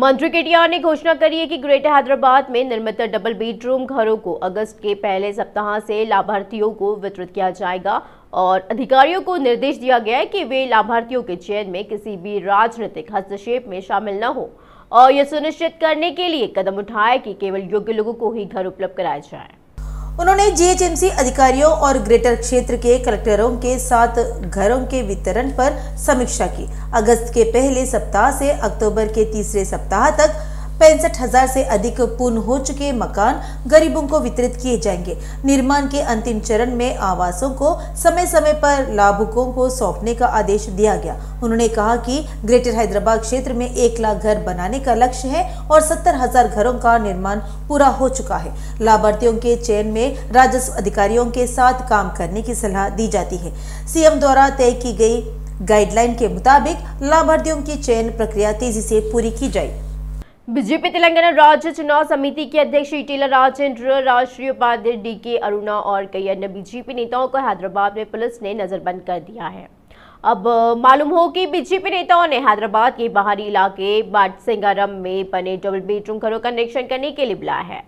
मंत्री केटीआर ने घोषणा करी है कि ग्रेटर हैदराबाद में निर्मित डबल बेडरूम घरों को अगस्त के पहले सप्ताह से लाभार्थियों को वितरित किया जाएगा और अधिकारियों को निर्देश दिया गया है कि वे लाभार्थियों के चयन में किसी भी राजनीतिक हस्तक्षेप में शामिल न हो और यह सुनिश्चित करने के लिए कदम उठाए कि केवल योग्य लोगों को ही घर उपलब्ध कराए जाए। उन्होंने जीएचएमसी अधिकारियों और ग्रेटर क्षेत्र के कलेक्टरों के साथ घरों के वितरण पर समीक्षा की। अगस्त के पहले सप्ताह से अक्टूबर के तीसरे सप्ताह तक 65,000 से अधिक पूर्ण हो चुके मकान गरीबों को वितरित किए जाएंगे। निर्माण के अंतिम चरण में आवासों को समय समय पर लाभुकों को सौंपने का आदेश दिया गया। उन्होंने कहा कि ग्रेटर हैदराबाद क्षेत्र में 1 लाख घर बनाने का लक्ष्य है और 70,000 घरों का निर्माण पूरा हो चुका है। लाभार्थियों के चयन में राजस्व अधिकारियों के साथ काम करने की सलाह दी जाती है। सीएम द्वारा तय की गई गाइडलाइन के मुताबिक लाभार्थियों की चयन प्रक्रिया तेजी से पूरी की जाए। बीजेपी तेलंगाना राज्य चुनाव समिति के अध्यक्ष ईटेला राजेंद्र, राष्ट्रीय उपाध्यक्ष डीके अरुणा और कई अन्य बीजेपी नेताओं को हैदराबाद में पुलिस ने नजरबंद कर दिया है। अब मालूम हो कि बीजेपी नेताओं ने हैदराबाद के बाहरी इलाके बाटसिंगारम में बने डबल बेडरूम घरों का निरीक्षण करने के लिए बुलाया है।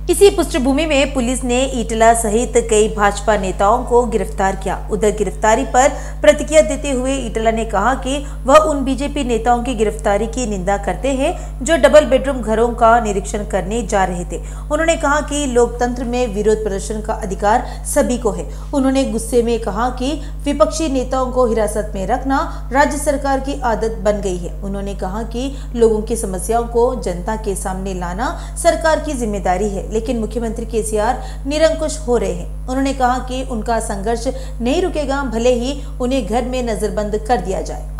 इसी पृष्ठभूमि में पुलिस ने ईटला सहित कई भाजपा नेताओं को गिरफ्तार किया। उधर गिरफ्तारी पर प्रतिक्रिया देते हुए ईटला ने कहा कि वह उन बीजेपी नेताओं की गिरफ्तारी की निंदा करते हैं जो डबल बेडरूम घरों का निरीक्षण करने जा रहे थे। उन्होंने कहा कि लोकतंत्र में विरोध प्रदर्शन का अधिकार सभी को है। उन्होंने गुस्से में कहा कि विपक्षी नेताओं को हिरासत में रखना राज्य सरकार की आदत बन गई है। उन्होंने कहा कि लोगों की समस्याओं को जनता के सामने लाना सरकार की जिम्मेदारी है, लेकिन मुख्यमंत्री केसीआर निरंकुश हो रहे हैं। उन्होंने कहा कि उनका संघर्ष नहीं रुकेगा, भले ही उन्हें घर में नजरबंद कर दिया जाए।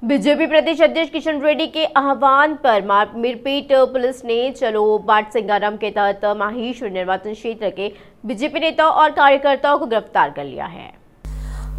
बीजेपी प्रदेश अध्यक्ष किशन रेड्डी के आह्वान पर मीरपेट पुलिस ने चलो बाटसिंगारम के तहत माहेश्वर निर्वाचन क्षेत्र के बीजेपी नेताओं और कार्यकर्ताओं को गिरफ्तार कर लिया है।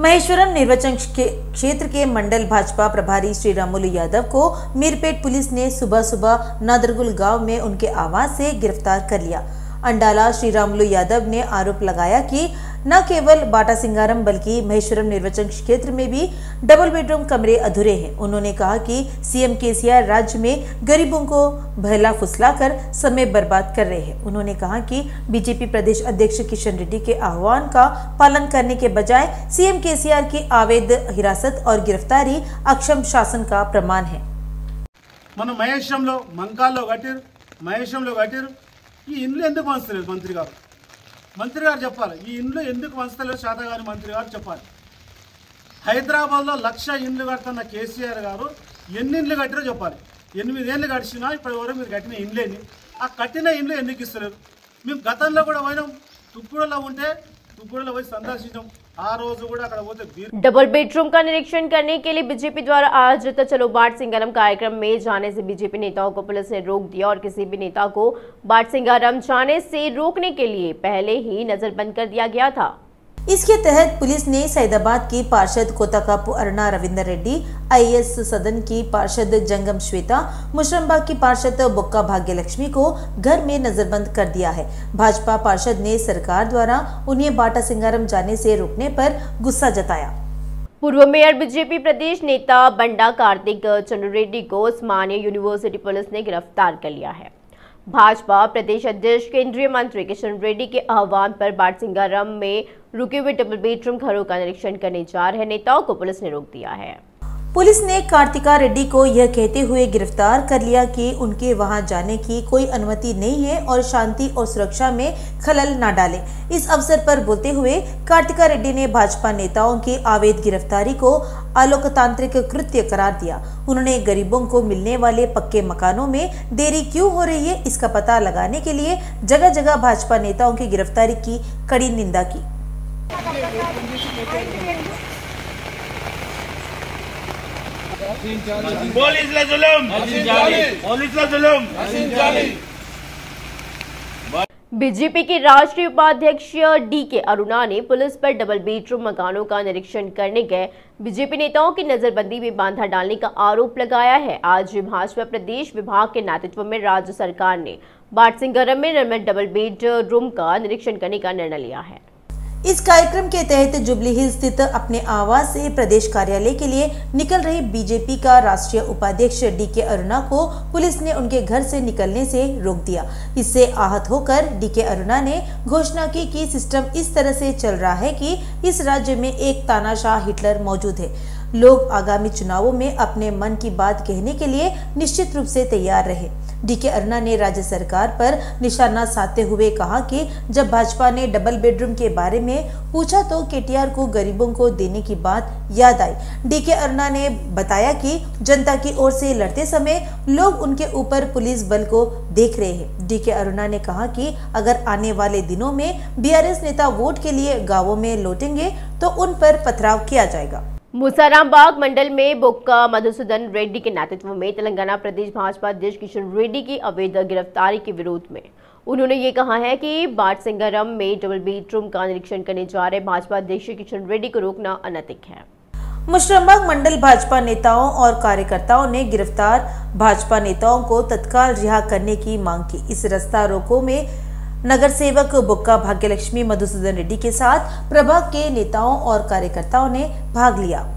महेश्वरम निर्वाचन क्षेत्र के मंडल भाजपा प्रभारी श्री रामुलु यादव को मीरपेट पुलिस ने सुबह सुबह नादरगुल गांव में उनके आवास से गिरफ्तार कर लिया। अंडाला श्री रामुलु यादव ने आरोप लगाया कि न केवल बाटासिंगारम बल्कि महेश्वरम निर्वाचन क्षेत्र में भी डबल बेडरूम कमरे अधूरे हैं। उन्होंने कहा कि सीएम केसीआर राज्य में गरीबों को बहला फुसलाकर समय बर्बाद कर रहे हैं। उन्होंने कहा कि बीजेपी प्रदेश अध्यक्ष किशन रेड्डी के आह्वान का पालन करने के बजाय सीएम केसीआर की अवैध हिरासत और गिरफ्तारी अक्षम शासन का प्रमाण है। मन महेश्वरंलो मंकालो कट्टिर महेश्वरंलो कट्टिर ఈ ఇండ్లు ఎందుకు వంచలేదు మంత్రి గారు చెప్పాలి। ఈ ఇండ్లు ఎందుకు వంచలేదు శాతగారి మంత్రి గారు చెప్పాలి। హైదరాబాద్లో 1,00,000 ఇండ్లు కడుతున్న కేసీఆర్ గారు ఎన్ని ఇండ్లు కట్టారో చెప్పాలి। 8 ఏళ్ళు గడిచినా ఇప్పటివరకు మీరు కట్టిన ఇండ్లేని ఆ కట్టిన ఇండ్లు ఎందుకు ఇస్తలేరు? మేము గతంలో కూడా పోయినాం, తుక్కుడులో ఉంటే తుక్కుడులో పోయి సందర్శించాం। डबल बेडरूम का निरीक्षण करने के लिए बीजेपी द्वारा आयोजित चलो बाटसिंगारम कार्यक्रम में जाने से बीजेपी नेताओं को पुलिस ने रोक दिया और किसी भी नेता को बाटसिंगारम जाने से रोकने के लिए पहले ही नजरबंद कर दिया गया था। इसके तहत पुलिस ने सैदाबाद की पार्षद कोताकापु अरुणा रविंदर रेड्डी, आईएएस सदन की पार्षद जंगम श्वेता, मुशरमबाग की पार्षद बोक्का भाग्यलक्ष्मी को घर में नजरबंद कर दिया है। भाजपा पार्षद ने सरकार द्वारा उन्हें बाटासिंगारम जाने से रोकने पर गुस्सा जताया। पूर्व मेयर बीजेपी प्रदेश नेता बंडा कार्तिक चंद्र रेड्डी को उस्मानिया यूनिवर्सिटी पुलिस ने गिरफ्तार कर लिया है। भाजपा प्रदेश अध्यक्ष केंद्रीय मंत्री किशन रेड्डी के आह्वान पर बाटसिंगारम में रुके हुए डबल बेडरूम घरों का निरीक्षण करने जा रहे नेताओं को पुलिस ने रोक दिया है। पुलिस ने कार्तिका रेड्डी को यह कहते हुए गिरफ्तार कर लिया कि उनके वहां जाने की कोई अनुमति नहीं है और शांति और सुरक्षा में खलल न डालें। इस अवसर पर बोलते हुए कार्तिका रेड्डी ने भाजपा नेताओं की अवैध गिरफ्तारी को अलोकतांत्रिक कृत्य करार दिया। उन्होंने गरीबों को मिलने वाले पक्के मकानों में देरी क्यों हो रही है, इसका पता लगाने के लिए जगह जगह भाजपा नेताओं की गिरफ्तारी की कड़ी निंदा की। बीजेपी के राष्ट्रीय उपाध्यक्ष डीके अरुणा ने पुलिस पर डबल बेडरूम मकानों का निरीक्षण करने गए बीजेपी नेताओं की नजरबंदी में बाधा डालने का आरोप लगाया है। आज भाजपा प्रदेश विभाग के नेतृत्व में राज्य सरकार ने बाटसिंगरम में निर्मित डबल बेडरूम का निरीक्षण करने का निर्णय लिया है। इस कार्यक्रम के तहत जुबली हिल्स स्थित अपने आवास से प्रदेश कार्यालय के लिए निकल रही बीजेपी का राष्ट्रीय उपाध्यक्ष डीके अरुणा को पुलिस ने उनके घर से निकलने से रोक दिया। इससे आहत होकर डीके अरुणा ने घोषणा की कि सिस्टम इस तरह से चल रहा है कि इस राज्य में एक तानाशाह हिटलर मौजूद है। लोग आगामी चुनावों में अपने मन की बात कहने के लिए निश्चित रूप से तैयार रहे। डीके अरुणा ने राज्य सरकार पर निशाना साधते हुए कहा कि जब भाजपा ने डबल बेडरूम के बारे में पूछा तो केटीआर को गरीबों को देने की बात याद आई। डीके अरुणा ने बताया कि जनता की ओर से लड़ते समय लोग उनके ऊपर पुलिस बल को देख रहे हैं। डीके अरुणा ने कहा कि अगर आने वाले दिनों में बीआरएस नेता वोट के लिए गांवों में लौटेंगे तो उन पर पथराव किया जाएगा। मुसारामबाग मंडल में बोक्का मधुसूदन रेड्डी के नेतृत्व में तेलंगाना प्रदेश भाजपा अध्यक्ष किशन रेड्डी की अवैध गिरफ्तारी के विरोध में उन्होंने ये कहा है कि बाटसिंगरम में डबल बेडरूम का निरीक्षण करने जा रहे भाजपा अध्यक्ष किशन रेड्डी को रोकना अनैतिक है। मुशर्रफबाग मंडल भाजपा नेताओं और कार्यकर्ताओं ने गिरफ्तार भाजपा नेताओं को तत्काल रिहा करने की मांग की। इस रास्ता रोको में नगर सेवक बोक्का भाग्यलक्ष्मी मधुसूदन रेड्डी के साथ प्रभाग के नेताओं और कार्यकर्ताओं ने भाग लिया।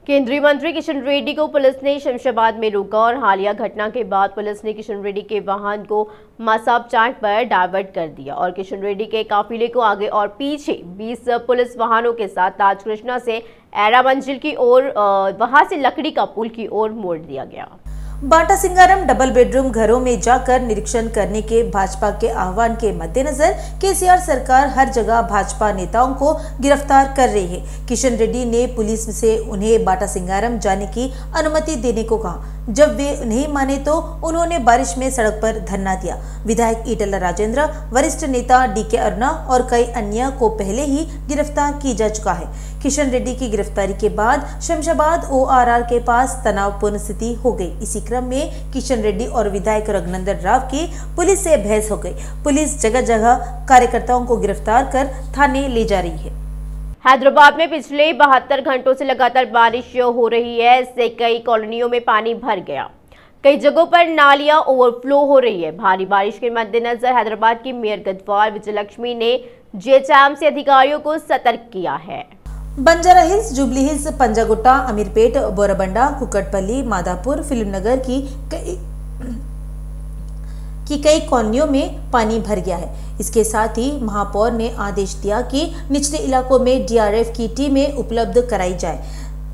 केंद्रीय मंत्री किशन रेड्डी को पुलिस ने शमशाबाद में रोका और हालिया घटना के बाद पुलिस ने किशन रेड्डी के वाहन को मासाब चाट पर डायवर्ट कर दिया और किशन रेड्डी के काफिले को आगे और पीछे 20 पुलिस वाहनों के साथ ताज कृष्णा से एरा मंजिल की ओर वहां से लकड़ी का पुल की ओर मोड़ दिया गया। बाटासिंगारम डबल बेडरूम घरों में जाकर निरीक्षण करने के भाजपा के आह्वान के मद्देनजर केसीआर सरकार हर जगह भाजपा नेताओं को गिरफ्तार कर रही है। किशन रेड्डी ने पुलिस से उन्हें बाटासिंगारम जाने की अनुमति देने को कहा। जब वे नहीं माने तो उन्होंने बारिश में सड़क पर धरना दिया। विधायक ईटला राजेंद्र, वरिष्ठ नेता डीके अरुणा और कई अन्य को पहले ही गिरफ्तार की जा चुका है। किशन रेड्डी की गिरफ्तारी के बाद शमशाबाद ओआरआर के पास तनावपूर्ण स्थिति हो गई। इसी क्रम में किशन रेड्डी और विधायक रघुनंदन राव की पुलिस से बहस हो गई। पुलिस जगह जगह कार्यकर्ताओं को गिरफ्तार कर थाने ले जा रही है। हैदराबाद में पिछले 72 घंटों से लगातार बारिश हो रही है। इससे कई कॉलोनियों में पानी भर गया। कई जगहों पर नालियां ओवरफ्लो हो रही है। भारी बारिश के मद्देनजर हैदराबाद की मेयर गदवाल विजयलक्ष्मी ने जीएचएमसी अधिकारियों को सतर्क किया है। Banjara hills, jubilee hills, Panjagutta, Ameerpet, Borabanda, Kukatpally, Madhapur, Filmnagar की कई कॉलोनियों में पानी भर गया है। इसके साथ ही महापौर ने आदेश दिया कि निचले इलाकों में डीआरएफ की टीमें उपलब्ध कराई जाए।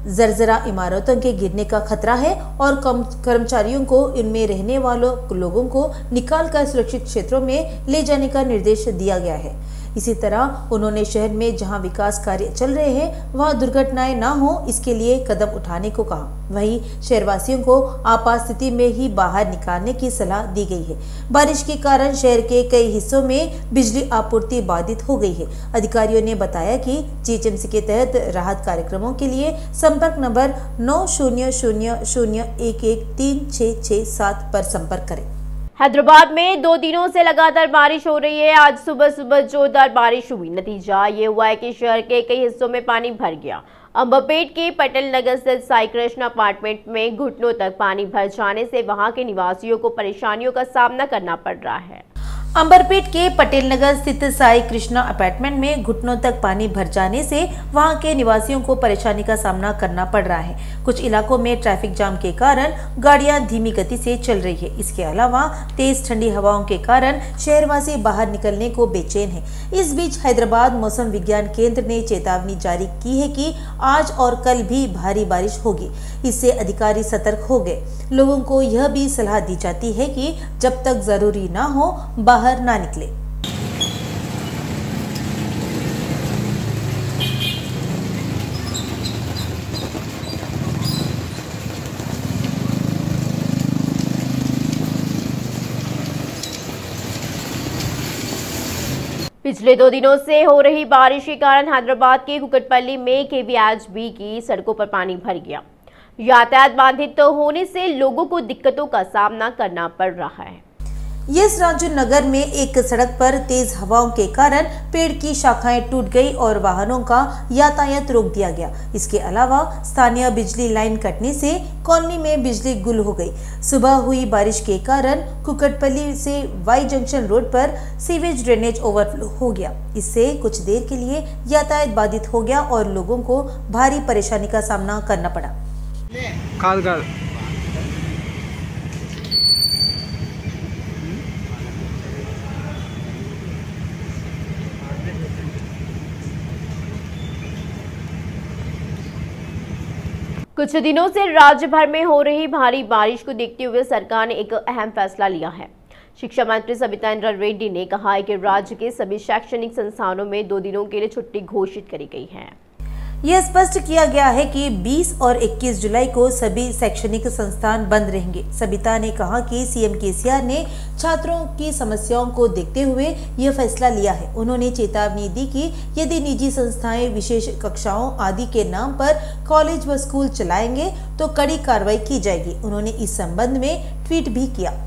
जर्जरा इमारतों के गिरने का खतरा है और कर्मचारियों को इनमें रहने वालों लोगों को निकालकर सुरक्षित क्षेत्रों में ले जाने का निर्देश दिया गया है। इसी तरह उन्होंने शहर में जहां विकास कार्य चल रहे हैं वहां दुर्घटनाएं न हो, इसके लिए कदम उठाने को कहा। वहीं शहरवासियों को आपात स्थिति में ही बाहर निकालने की सलाह दी गई है। बारिश के कारण शहर के कई हिस्सों में बिजली आपूर्ति बाधित हो गई है। अधिकारियों ने बताया कि जीएचएमसी के तहत राहत कार्यक्रमों के लिए संपर्क नंबर 9000113667 पर संपर्क करें। हैदराबाद में 2 दिनों से लगातार बारिश हो रही है। आज सुबह सुबह जोरदार बारिश हुई। नतीजा ये हुआ है कि शहर के कई हिस्सों में पानी भर गया। अंबरपेट के पटेल नगर स्थित साई कृष्णा अपार्टमेंट में घुटनों तक पानी भर जाने से वहां के निवासियों को परेशानियों का सामना करना पड़ रहा है। अंबरपेट के पटेल नगर स्थित साई कृष्णा अपार्टमेंट में घुटनों तक पानी भर जाने से वहां के निवासियों को परेशानी का सामना करना पड़ रहा है। कुछ इलाकों में ट्रैफिक जाम के कारण गाड़ियां धीमी गति से चल रही है। इसके अलावा तेज ठंडी हवाओं के कारण शहरवासी बाहर निकलने को बेचैन है। इस बीच हैदराबाद मौसम विज्ञान केंद्र ने चेतावनी जारी की है कि आज और कल भी भारी बारिश होगी। इससे अधिकारी सतर्क हो गए। लोगों को यह भी सलाह दी जाती है कि जब तक जरूरी न हो बाहर ना निकले। पिछले 2 दिनों से हो रही बारिश के कारण हैदराबाद के कुकटपल्ली में केवीएचबी की सड़कों पर पानी भर गया। यातायात बाधित होने से लोगों को दिक्कतों का सामना करना पड़ रहा है। यस राजू नगर में एक सड़क पर तेज हवाओं के कारण पेड़ की शाखाएं टूट गई और वाहनों का यातायात रोक दिया गया। इसके अलावा स्थानीय बिजली लाइन कटने से कॉलोनी में बिजली गुल हो गई। सुबह हुई बारिश के कारण कुकटपल्ली से वाई जंक्शन रोड पर सीवेज ड्रेनेज ओवरफ्लो हो गया। इससे कुछ देर के लिए यातायात बाधित हो गया और लोगों को भारी परेशानी का सामना करना पड़ा। कुछ दिनों से राज्य भर में हो रही भारी बारिश को देखते हुए सरकार ने एक अहम फैसला लिया है। शिक्षा मंत्री सविता इंद्रा रेड्डी ने कहा है कि राज्य के सभी शैक्षणिक संस्थानों में 2 दिनों के लिए छुट्टी घोषित करी गई है। यह स्पष्ट किया गया है कि 20 और 21 जुलाई को सभी शैक्षणिक संस्थान बंद रहेंगे। सविता ने कहा कि सीएम केसीआर ने छात्रों की समस्याओं को देखते हुए यह फैसला लिया है। उन्होंने चेतावनी दी कि यदि निजी संस्थाएं विशेष कक्षाओं आदि के नाम पर कॉलेज व स्कूल चलाएंगे तो कड़ी कार्रवाई की जाएगी। उन्होंने इस संबंध में ट्वीट भी किया।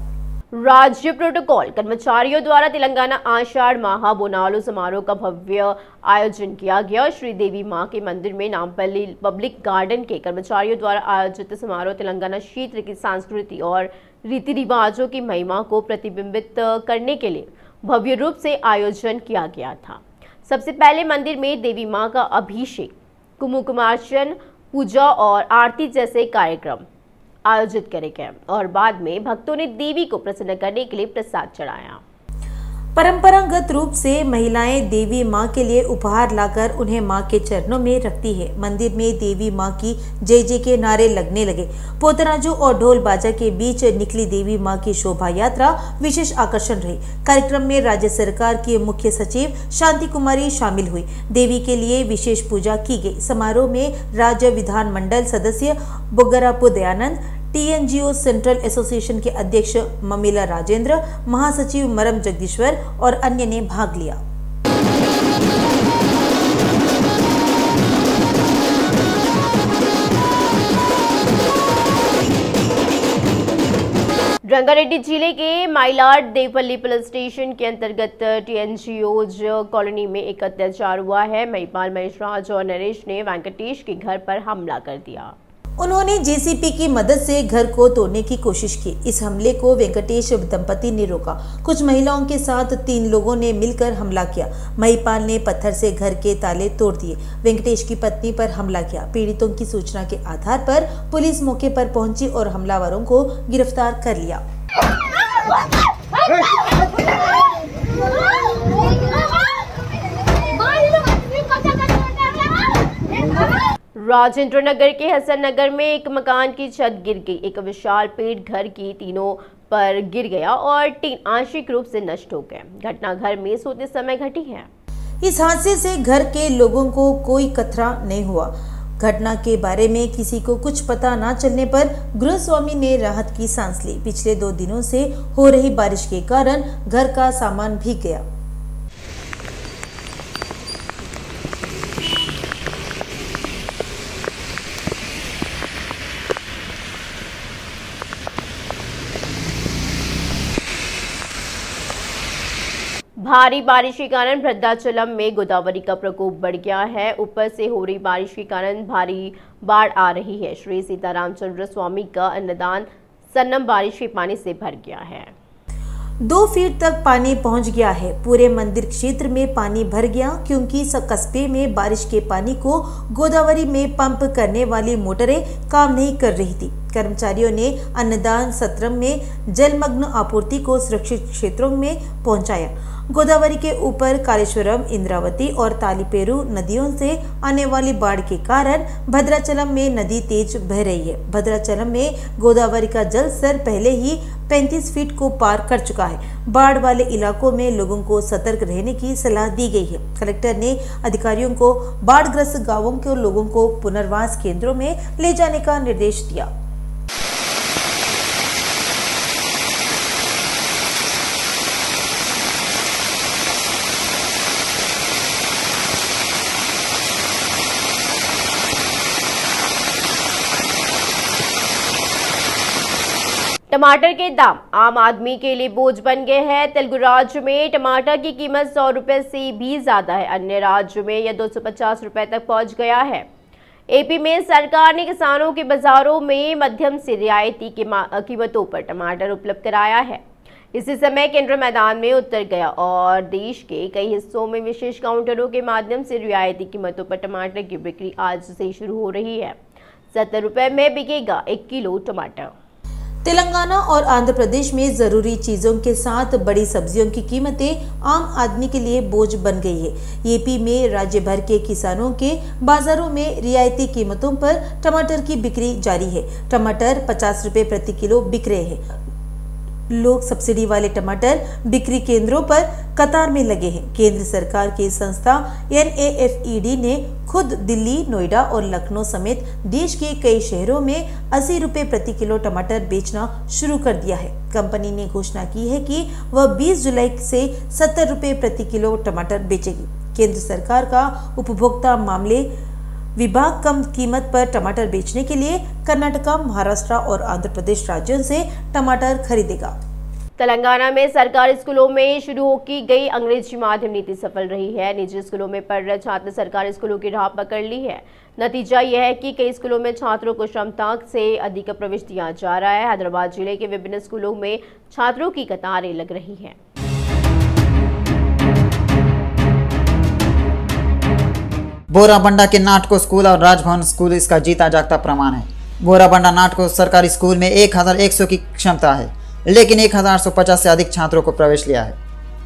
राज्य प्रोटोकॉल कर्मचारियों द्वारा तेलंगाना आषाढ़ माह बोनालू समारोह का भव्य आयोजन किया गया। श्री देवी मां के मंदिर में नामपल्ली पब्लिक गार्डन के कर्मचारियों द्वारा आयोजित समारोह तेलंगाना क्षेत्र की संस्कृति और रीति रिवाजों की महिमा को प्रतिबिंबित करने के लिए भव्य रूप से आयोजन किया गया था। सबसे पहले मंदिर में देवी मां का अभिषेक, कुमकुमार्चन, पूजा और आरती जैसे कार्यक्रम आयोजित करे गए और बाद में भक्तों ने देवी को प्रसन्न करने के लिए प्रसाद चढ़ाया। परंपरागत रूप से महिलाएं देवी मां के लिए उपहार लाकर उन्हें मां के चरणों में रखती है। मंदिर में देवी मां की जय जय के नारे लगने लगे। पोतराजू और ढोल बाजा के बीच निकली देवी मां की शोभा यात्रा विशेष आकर्षण रही। कार्यक्रम में राज्य सरकार की मुख्य सचिव शांति कुमारी शामिल हुई। देवी के लिए विशेष पूजा की गई। समारोह में राज्य विधानमंडल सदस्य बोगरापु दयानंद, TNGO सेंट्रल एसोसिएशन के अध्यक्ष ममिला राजेंद्र, महासचिव मरम जगदीश्वर और अन्य ने भाग लिया। रंगारेड्डी जिले के माइलाड देवपल्ली पुलिस स्टेशन के अंतर्गत TNGO कॉलोनी में एक अत्याचार हुआ है। महिपाल महेश राज और नरेश ने वेंकटेश के घर पर हमला कर दिया। उन्होंने जेसीपी की मदद से घर को तोड़ने की कोशिश की। इस हमले को वेंकटेश दंपति ने रोका। कुछ महिलाओं के साथ 3 लोगों ने मिलकर हमला किया। महिपाल ने पत्थर से घर के ताले तोड़ दिए। वेंकटेश की पत्नी पर हमला किया। पीड़ितों की सूचना के आधार पर पुलिस मौके पर पहुंची और हमलावरों को गिरफ्तार कर लिया। राजेंद्र नगर के हसन नगर में एक मकान की छत गिर गई। एक विशाल पेड़ घर की तीनों पर गिर गया और टीन आंशिक रूप से नष्ट हो गए। घटना घर में सोते समय घटी है। इस हादसे से घर के लोगों को कोई खतरा नहीं हुआ। घटना के बारे में किसी को कुछ पता न चलने पर गृहस्वामी ने राहत की सांस ली। पिछले 2 दिनों से हो रही बारिश के कारण घर का सामान भीग गया। भारी बारिश के कारण भद्राचलम में गोदावरी का प्रकोप बढ़ गया है। ऊपर से हो रही बारिश के कारण भारी बाढ़ आ रही है। श्री सीतारामचंद्र स्वामी का अन्नदान सन्नम बारिश के पानी से भर गया है। 2 फीट तक पानी पहुंच गया है। पूरे मंदिर क्षेत्र में पानी भर गया क्योंकि कस्बे में बारिश के पानी को गोदावरी में पंप करने वाली मोटरें काम नहीं कर रही थी। कर्मचारियों ने अन्नदान सत्रम में जलमग्न आपूर्ति को सुरक्षित क्षेत्रों में पहुंचाया। गोदावरी के ऊपर कालेश्वरम, इंद्रावती और तालीपेरू नदियों से आने वाली बाढ़ के कारण भद्राचलम में नदी तेज बह रही है। भद्राचलम में गोदावरी का जल स्तर पहले ही 35 फीट को पार कर चुका है। बाढ़ वाले इलाकों में लोगों को सतर्क रहने की सलाह दी गई है। कलेक्टर ने अधिकारियों को बाढ़ग्रस्त गांवों के लोगों को पुनर्वास केंद्रों में ले जाने का निर्देश दिया। टमाटर के दाम आम आदमी के लिए बोझ बन गए हैं। तेलुगु राज्य में टमाटर की कीमत 100 रुपए से भी ज्यादा है। अन्य राज्यों में यह 250 रुपए तक पहुंच गया है। एपी में सरकार ने किसानों के बाजारों में मध्यम से रियायती कीमतों पर टमाटर उपलब्ध कराया है। इसी समय केंद्र मैदान में उतर गया और देश के कई हिस्सों में विशेष काउंटरों के माध्यम से रियायती कीमतों पर टमाटर की बिक्री आज से शुरू हो रही है। 70 रुपए में बिकेगा 1 किलो टमाटर। तेलंगाना और आंध्र प्रदेश में जरूरी चीजों के साथ बड़ी सब्जियों की कीमतें आम आदमी के लिए बोझ बन गई है। यूपी में राज्य भर के किसानों के बाजारों में रियायती कीमतों पर टमाटर की बिक्री जारी है। टमाटर 50 रुपए प्रति किलो बिक रहे हैं। लोग सब्सिडी वाले टमाटर बिक्री केंद्रों पर कतार में लगे हैं। केंद्र सरकार की संस्था NAFED ने खुद दिल्ली, नोएडा और लखनऊ समेत देश के कई शहरों में 80 रुपए प्रति किलो टमाटर बेचना शुरू कर दिया है। कंपनी ने घोषणा की है कि वह 20 जुलाई से 70 रुपए प्रति किलो टमाटर बेचेगी। केंद्र सरकार का उपभोक्ता मामले विभाग कम कीमत पर टमाटर बेचने के लिए कर्नाटका, महाराष्ट्र और आंध्र प्रदेश राज्यों से टमाटर खरीदेगा। तेलंगाना में सरकारी स्कूलों में शुरू की गई अंग्रेजी माध्यम नीति सफल रही है। निजी स्कूलों में पढ़ रहे छात्र सरकारी स्कूलों की राह पकड़ ली है। नतीजा यह है कि कई स्कूलों में छात्रों को क्षमता से अधिक प्रवेश दिया जा रहा है। हैदराबाद जिले के विभिन्न स्कूलों में छात्रों की कतारें लग रही हैं। बोराबंडा के नाटको स्कूल और राजभवन स्कूल इसका जीता जागता प्रमाण है। बोराबंडा नाटको सरकारी स्कूल में 1100 की क्षमता है, लेकिन 1850 से अधिक छात्रों को प्रवेश लिया है।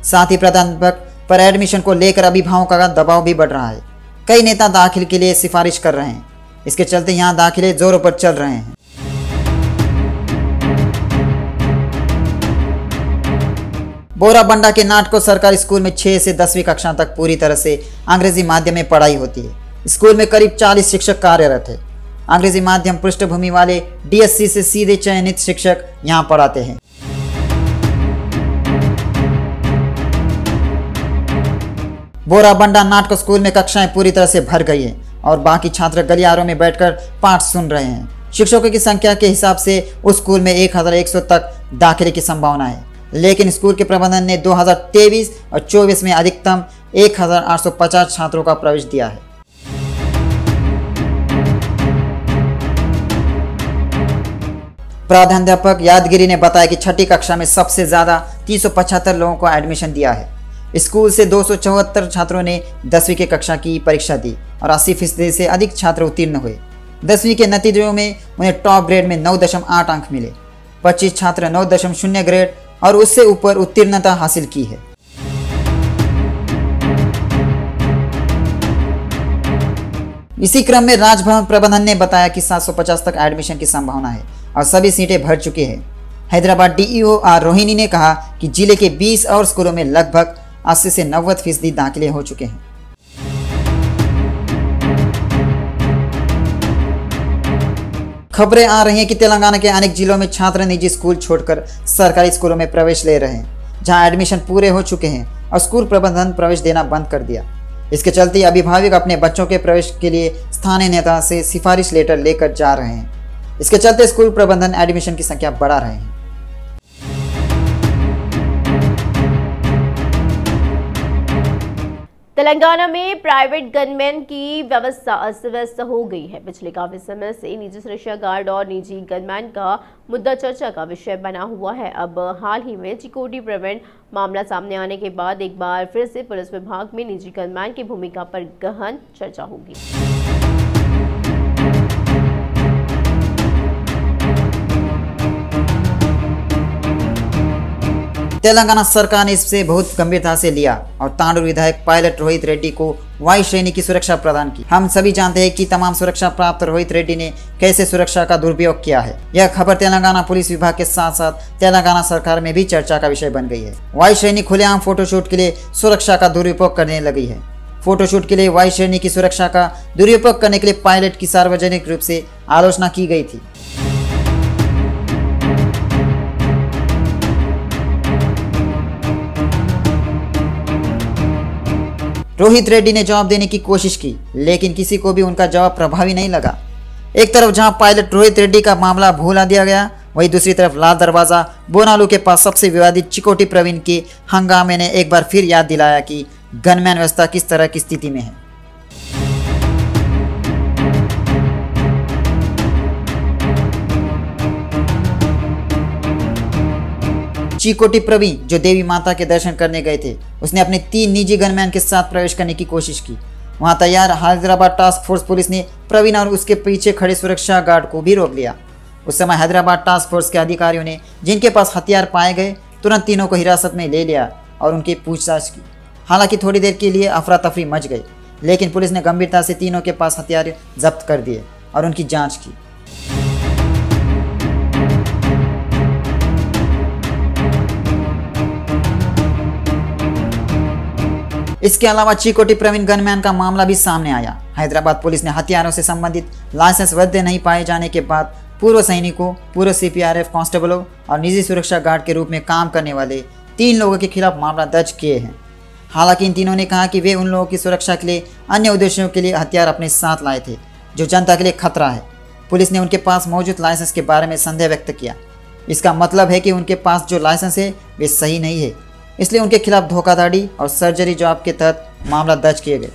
साथ ही प्राध्यापक पर एडमिशन को लेकर अभिभावकों का दबाव भी बढ़ रहा है। कई नेता दाखिल के लिए सिफारिश कर रहे हैं। इसके चलते यहाँ दाखिले जोरों पर चल रहे हैं। बोराबंडा के नाटको सरकारी स्कूल में 6 से 10वीं कक्षा तक पूरी तरह से अंग्रेजी माध्यम में पढ़ाई होती है। स्कूल में करीब 40 शिक्षक कार्यरत है। अंग्रेजी माध्यम पृष्ठभूमि वाले DSC से सीधे चयनित शिक्षक यहाँ पढ़ाते हैं। बोराबंडा नाटको स्कूल में कक्षाएं पूरी तरह से भर गई है और बाकी छात्र गलियारों में बैठकर पाठ सुन रहे हैं। शिक्षकों की संख्या के हिसाब से उस स्कूल में 1100 तक दाखिले की संभावना है, लेकिन स्कूल के प्रबंधन ने 2023 और 24 में अधिकतम 1850 छात्रों का प्रवेश दिया है। प्राध्यापक यादगिरी ने बताया कि छठी कक्षा में सबसे ज्यादा 375 लोगों को एडमिशन दिया है। स्कूल से 274 छात्रों ने 10वीं की कक्षा की परीक्षा दी और 80% से अधिक छात्र उत्तीर्ण हुए। 10वीं के नतीजों में उन्हें टॉप ग्रेड में 9.8 अंक मिले। 25 छात्र 9.0 ग्रेड और उससे ऊपर उत्तीर्णता हासिल की है। इसी क्रम में राजभवन प्रबंधन ने बताया कि 750 तक एडमिशन की संभावना है और सभी सीटें भर चुकी हैं। हैदराबाद DEO आर रोहिणी ने कहा कि जिले के 20 और स्कूलों में लगभग 80 से 90% दाखिले हो चुके हैं। खबरें आ रही हैं कि तेलंगाना के अनेक जिलों में छात्र निजी स्कूल छोड़कर सरकारी स्कूलों में प्रवेश ले रहे हैं, जहां एडमिशन पूरे हो चुके हैं और स्कूल प्रबंधन प्रवेश देना बंद कर दिया। इसके चलते अभिभावक अपने बच्चों के प्रवेश के लिए स्थानीय नेता से सिफारिश लेटर लेकर जा रहे हैं। इसके चलते स्कूल प्रबंधन एडमिशन की संख्या बढ़ा रहे हैं। तेलंगाना में प्राइवेट गनमैन की व्यवस्था अस्त व्यस्त हो गई है। पिछले काफी समय से निजी सुरक्षा गार्ड और निजी गनमैन का मुद्दा चर्चा का विषय बना हुआ है। अब हाल ही में चिकोटी प्रवण मामला सामने आने के बाद एक बार फिर से पुलिस विभाग में निजी गनमैन की भूमिका पर गहन चर्चा होगी। तेलंगाना सरकार ने इसे बहुत गंभीरता से लिया और तांडूर विधायक पायलट रोहित रेड्डी को वाई श्रेणी की सुरक्षा प्रदान की। हम सभी जानते हैं कि तमाम सुरक्षा प्राप्त रोहित रेड्डी ने कैसे सुरक्षा का दुरुपयोग किया है। यह खबर तेलंगाना पुलिस विभाग के साथ साथ तेलंगाना सरकार में भी चर्चा का विषय बन गई है। वाई श्रेणी खुलेआम फोटोशूट के लिए सुरक्षा का दुरुपयोग करने लगी है। फोटोशूट के लिए वाई श्रेणी की सुरक्षा का दुरुपयोग करने के लिए पायलट की सार्वजनिक रूप से आलोचना की गई थी। रोहित रेड्डी ने जवाब देने की कोशिश की, लेकिन किसी को भी उनका जवाब प्रभावी नहीं लगा। एक तरफ जहां पायलट रोहित रेड्डी का मामला भुला दिया गया, वहीं दूसरी तरफ लाल दरवाज़ा बोनालू के पास सबसे विवादित चिकोटी प्रवीण के हंगामे ने एक बार फिर याद दिलाया कि गनमैन व्यवस्था किस तरह की स्थिति में है। चिकोटी प्रवीण जो देवी माता के दर्शन करने गए थे, उसने अपने 3 निजी गनमैन के साथ प्रवेश करने की कोशिश की। वहां तैयार हैदराबाद टास्क फोर्स पुलिस ने प्रवीण और उसके पीछे खड़े सुरक्षा गार्ड को भी रोक लिया। उस समय हैदराबाद टास्क फोर्स के अधिकारियों ने जिनके पास हथियार पाए गए तुरंत तीनों को हिरासत में ले लिया और उनकी पूछताछ की। हालांकि थोड़ी देर के लिए अफरा तफरी मच गई, लेकिन पुलिस ने गंभीरता से तीनों के पास हथियार जब्त कर दिए और उनकी जाँच की। इसके अलावा चिकोटी प्रवीण गनमैन का मामला भी सामने आया। हैदराबाद पुलिस ने हथियारों से संबंधित लाइसेंस वैध नहीं पाए जाने के बाद पूर्व सैनिकों, पूर्व सीपीआरएफ कांस्टेबलों और निजी सुरक्षा गार्ड के रूप में काम करने वाले 3 लोगों के खिलाफ मामला दर्ज किए हैं। हालांकि इन तीनों ने कहा कि वे उन लोगों की सुरक्षा के लिए अन्य उद्देश्यों के लिए हथियार अपने साथ लाए थे जो जनता के लिए खतरा है। पुलिस ने उनके पास मौजूद लाइसेंस के बारे में संदेह व्यक्त किया। इसका मतलब है कि उनके पास जो लाइसेंस है वे सही नहीं है, इसलिए उनके खिलाफ धोखाधड़ी और सर्जरी जॉब के तहत मामला दर्ज किए गए।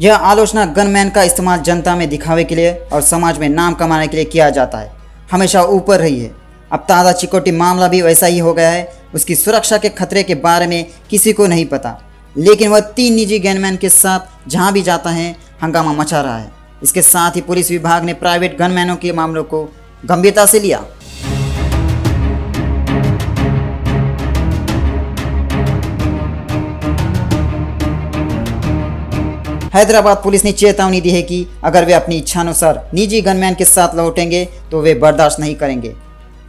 यह आलोचना गनमैन का इस्तेमाल जनता में दिखावे के लिए और समाज में नाम कमाने के लिए किया जाता है, हमेशा ऊपर रही है। अब ताज़ा चिकोटी मामला भी वैसा ही हो गया है। उसकी सुरक्षा के खतरे के बारे में किसी को नहीं पता, लेकिन वह 3 निजी गनमैन के साथ जहां भी जाता है हंगामा मचा रहा है। इसके साथ ही पुलिस विभाग ने प्राइवेट गनमैनों के मामलों को गंभीरता से लिया। हैदराबाद पुलिस ने चेतावनी दी है कि अगर वे अपनी इच्छानुसार निजी गनमैन के साथ लौटेंगे तो वे बर्दाश्त नहीं करेंगे।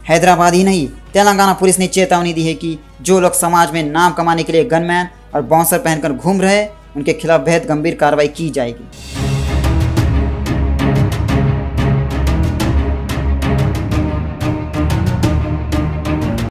हैदराबाद ही नहीं, तेलंगाना पुलिस ने चेतावनी दी है कि जो लोग समाज में नाम कमाने के लिए गनमैन और बाउंसर पहनकर घूम रहे हैं उनके खिलाफ बेहद गंभीर कार्रवाई की जाएगी।